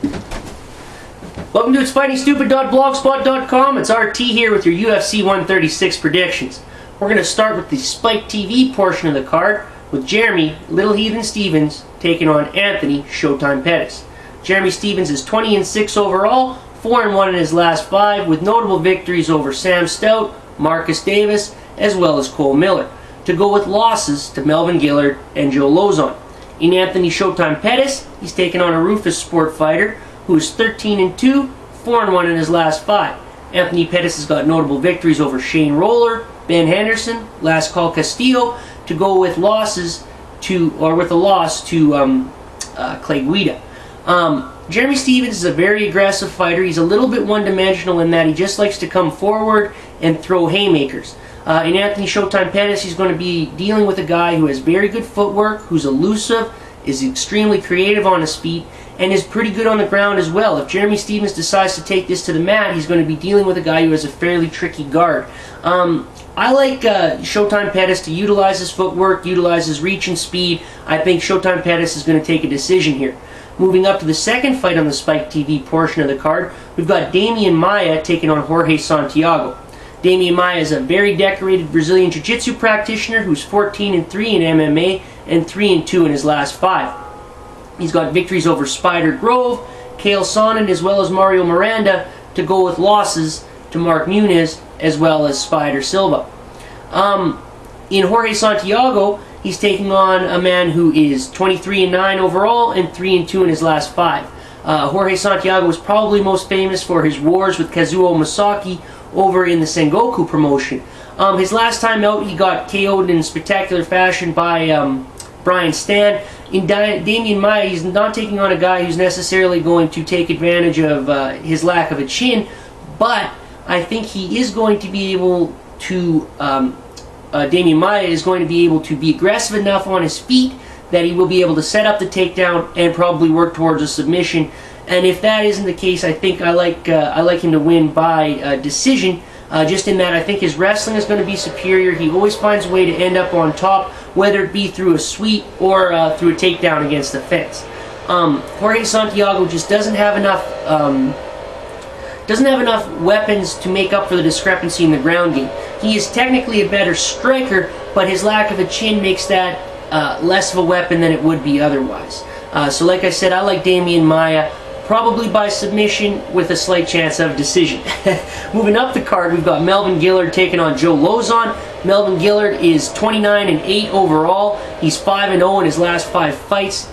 Welcome to itsfightingstupid.blogspot.com. It's RT here with your UFC 136 predictions. We're going to start with the Spike TV portion of the card with Jeremy Little Heathen Stevens taking on Anthony Showtime Pettis. Jeremy Stevens is 20-6 overall, 4-1 in his last 5, with notable victories over Sam Stout, Marcus Davis, as well as Cole Miller, to go with losses to Melvin Gillard and Joe Lozon. In Anthony Showtime Pettis, he's taken on a Rufus Sport fighter who is 13-2, 4-1 in his last 5. Anthony Pettis has got notable victories over Shane Roller, Ben Henderson, Last Call Castillo, to go with losses to, or with a loss to Clay Guida. Jeremy Stevens is a very aggressive fighter. He's a little bit one-dimensional in that he just likes to come forward and throw haymakers. In Anthony Showtime Pettis, he's going to be dealing with a guy who has very good footwork, who's elusive, is extremely creative on his feet, and is pretty good on the ground as well. If Jeremy Stevens decides to take this to the mat, he's going to be dealing with a guy who has a fairly tricky guard. I like Showtime Pettis to utilize his footwork, utilize his reach and speed. I think Showtime Pettis is going to take a decision here. Moving up to the second fight on the Spike TV portion of the card, we've got Damian Maia taking on Jorge Santiago. Damian Maia is a very decorated Brazilian Jiu-Jitsu practitioner who's 14-3 in MMA and 3-2 in his last 5. He's got victories over Spider Grove, Kale Sonnen, as well as Mario Miranda, to go with losses to Mark Muniz, as well as Spider Silva. In Jorge Santiago, he's taking on a man who is 23-9 overall and 3-2 in his last 5. Jorge Santiago is probably most famous for his wars with Kazuo Masaki over in the Sengoku promotion. His last time out, he got KO'd in spectacular fashion by Brian Stan. In Damian Maia, he's not taking on a guy who's necessarily going to take advantage of his lack of a chin, but I think he is going to be able to, Damian Maia is going to be able to be aggressive enough on his feet that he will be able to set up the takedown and probably work towards a submission. And if that isn't the case, I think I like him to win by decision, just in that I think his wrestling is going to be superior. He always finds a way to end up on top, whether it be through a sweep or through a takedown against the fence. Jorge Santiago just doesn't have enough weapons to make up for the discrepancy in the ground game. He is technically a better striker, but his lack of a chin makes that less of a weapon than it would be otherwise. So like I said, I like Damian Maia, probably by submission with a slight chance of decision. Moving up the card, we've got Melvin Gillard taking on Joe Lozon. Melvin Gillard is 29-8 overall. He's 5-0 in his last 5 fights.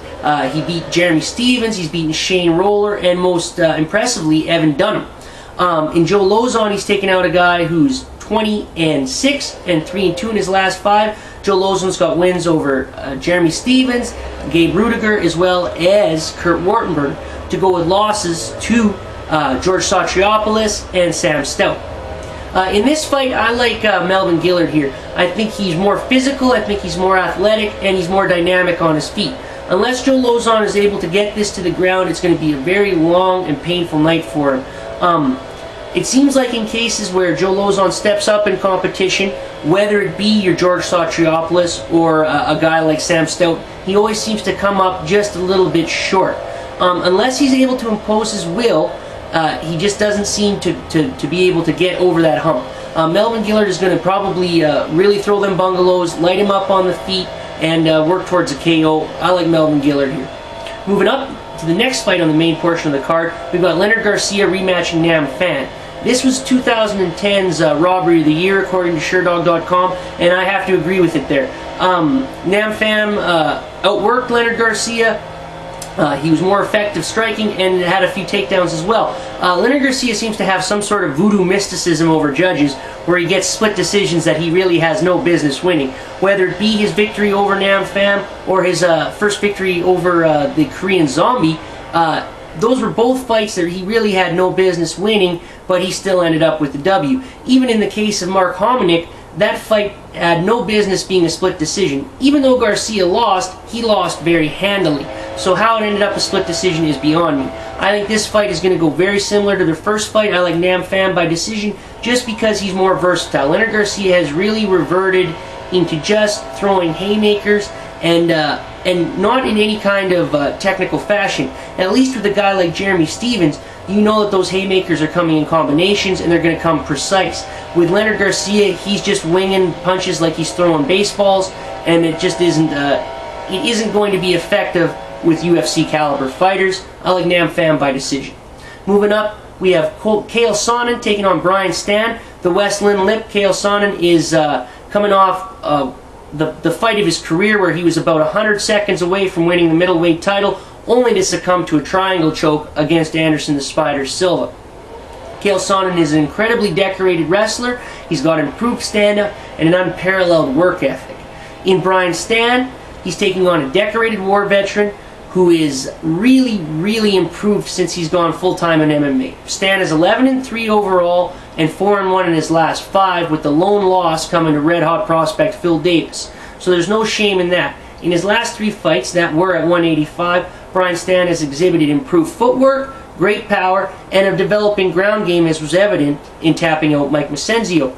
He beat Jeremy Stevens, he's beaten Shane Roller, and most impressively, Evan Dunham. In Joe Lozon, he's taken out a guy who's 20-6 and 3-2 in his last 5. Joe Lozon's got wins over Jeremy Stevens, Gabe Rudiger, as well as Kurt Wartenberg, to go with losses to George Satriopoulos and Sam Stout. In this fight, I like Melvin Gillard here. I think he's more physical, I think he's more athletic, and he's more dynamic on his feet. Unless Joe Lozon is able to get this to the ground, it's going to be a very long and painful night for him. It seems like in cases where Joe Lozon steps up in competition, whether it be your George Satriopoulos or a guy like Sam Stout, he always seems to come up just a little bit short. Unless he's able to impose his will, he just doesn't seem to be able to get over that hump. Melvin Gillard is going to probably really throw them bungalows, light him up on the feet, and work towards a KO. I like Melvin Gillard here. Moving up to the next fight on the main portion of the card, we've got Leonard Garcia rematching Nam Phan. This was 2010's Robbery of the Year, according to SureDog.com, and I have to agree with it there. Nam Phan outworked Leonard Garcia. He was more effective striking and had a few takedowns as well. Leonard Garcia seems to have some sort of voodoo mysticism over judges, where he gets split decisions that he really has no business winning. Whether it be his victory over Nam Phan or his first victory over the Korean Zombie, those were both fights that he really had no business winning, but he still ended up with the W. Even in the case of Mark Hominick, that fight had no business being a split decision. Even though Garcia lost, he lost very handily. So how it ended up a split decision is beyond me. I think this fight is going to go very similar to the first fight. I like Nam Phan by decision just because he's more versatile. Leonard Garcia has really reverted into just throwing haymakers, and and not in any kind of technical fashion. At least with a guy like Jeremy Stephens, you know that those haymakers are coming in combinations and they're going to come precise. With Leonard Garcia, he's just winging punches like he's throwing baseballs, and it just isn't going to be effective with UFC caliber fighters. I like Nam Pham by decision. Moving up, we have Kale Sonnen taking on Brian Stann. The West Lynn Lip, Kale Sonnen is coming off the fight of his career, where he was about 100 seconds away from winning the middleweight title, only to succumb to a triangle choke against Anderson the Spider Silva. Kale Sonnen is an incredibly decorated wrestler. He's got improved stand-up and an unparalleled work ethic. In Brian Stann, he's taking on a decorated war veteran who is really improved since he's gone full-time in MMA. Stann is 11-3 overall and 4-1 in his last 5, with the lone loss coming to red-hot prospect Phil Davis. So there's no shame in that. In his last 3 fights that were at 185, Brian Stann has exhibited improved footwork, great power, and a developing ground game, as was evident in tapping out Mike Macenzio.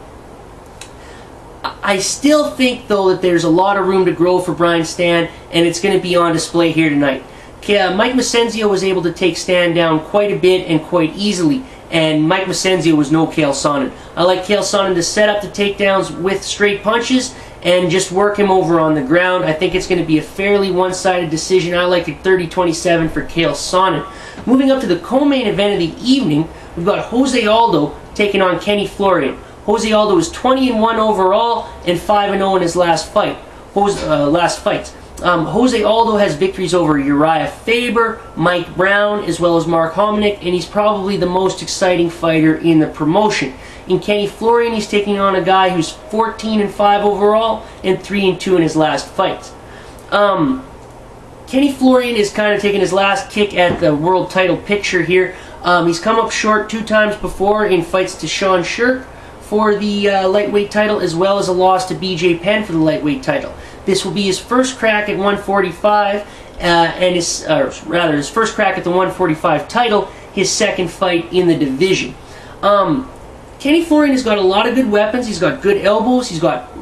I still think, though, that there's a lot of room to grow for Brian Stann, and it's going to be on display here tonight. Mike Macenzio was able to take Stann down quite a bit and quite easily, and Mike Macenzio was no Kale Sonnen. I like Kale Sonnen to set up the takedowns with straight punches and just work him over on the ground. I think it's going to be a fairly one-sided decision. I like it 30-27 for Kale Sonnen. Moving up to the co-main event of the evening, we've got Jose Aldo taking on Kenny Florian. Jose Aldo is 20-1 overall and 5-0 in his last fights. Jose Aldo has victories over Uriah Faber, Mike Brown, as well as Mark Hominick, and he's probably the most exciting fighter in the promotion. In Kenny Florian, he's taking on a guy who's 14-5 overall and 3-2 in his last fights. Kenny Florian is kind of taking his last kick at the world title picture here. He's come up short 2 times before in fights to Sean Shirk for the lightweight title, as well as a loss to BJ Penn for the lightweight title. This will be his first crack at 145, and his first crack at the 145 title, his second fight in the division. Kenny Florian has got a lot of good weapons. He's got good elbows. He's got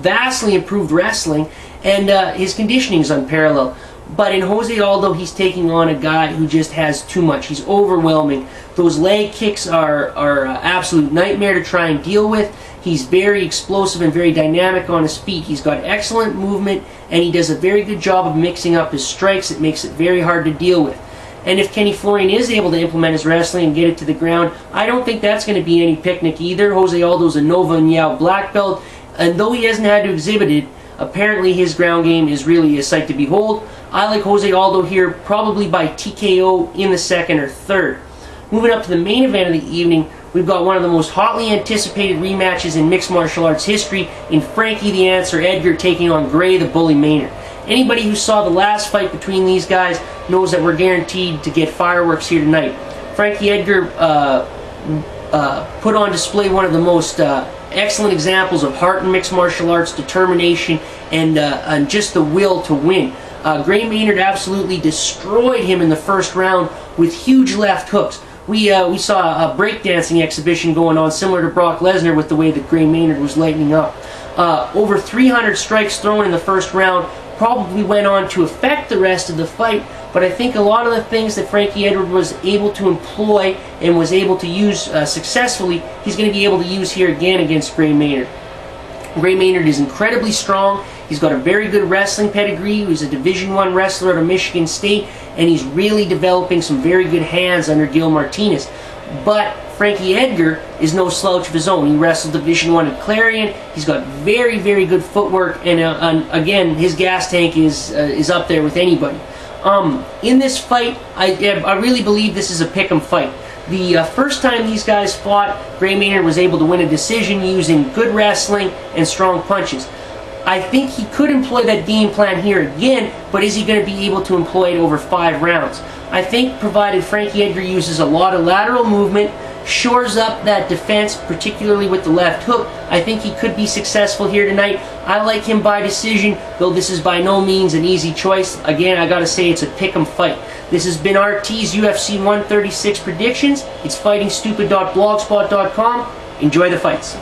vastly improved wrestling, and his conditioning is unparalleled. But in Jose Aldo, he's taking on a guy who just has too much. He's overwhelming. Those leg kicks are an absolute nightmare to try and deal with. He's very explosive and very dynamic on his feet. He's got excellent movement, and he does a very good job of mixing up his strikes. It makes it very hard to deal with. And if Kenny Florian is able to implement his wrestling and get it to the ground, I don't think that's going to be any picnic either. Jose Aldo's a Nova and Yao black belt, and though he hasn't had to exhibit it, apparently his ground game is really a sight to behold. I like Jose Aldo here, probably by TKO in the 2nd or 3rd. Moving up to the main event of the evening, we've got one of the most hotly anticipated rematches in mixed martial arts history in Frankie the Answer Edgar taking on Gray the Bully Maynard. Anybody who saw the last fight between these guys knows that we're guaranteed to get fireworks here tonight. Frankie Edgar put on display one of the most excellent examples of heart in mixed martial arts, determination, and just the will to win. Gray Maynard absolutely destroyed him in the first round with huge left hooks. We saw a breakdancing exhibition going on similar to Brock Lesnar with the way that Gray Maynard was lighting up. Over 300 strikes thrown in the first round, probably went on to affect the rest of the fight, but I think a lot of the things that Frankie Edgar was able to employ and was able to use successfully, he's going to be able to use here again against Gray Maynard. Gray Maynard is incredibly strong. He's got a very good wrestling pedigree. He's a Division I wrestler out of Michigan State, and he's really developing some very good hands under Gil Martinez. But Frankie Edgar is no slouch of his own. He wrestled Division I at Clarion. He's got very good footwork, and again, his gas tank is up there with anybody. In this fight, I really believe this is a pick'em fight. The first time these guys fought, Gray Maynard was able to win a decision using good wrestling and strong punches. I think he could employ that game plan here again, but is he going to be able to employ it over 5 rounds? I think provided Frankie Edgar uses a lot of lateral movement, shores up that defense, particularly with the left hook, I think he could be successful here tonight. I like him by decision, though this is by no means an easy choice. Again, I gotta say it's a pick'em fight. This has been RT's UFC 136 predictions. It's fightingstupid.blogspot.com. Enjoy the fights.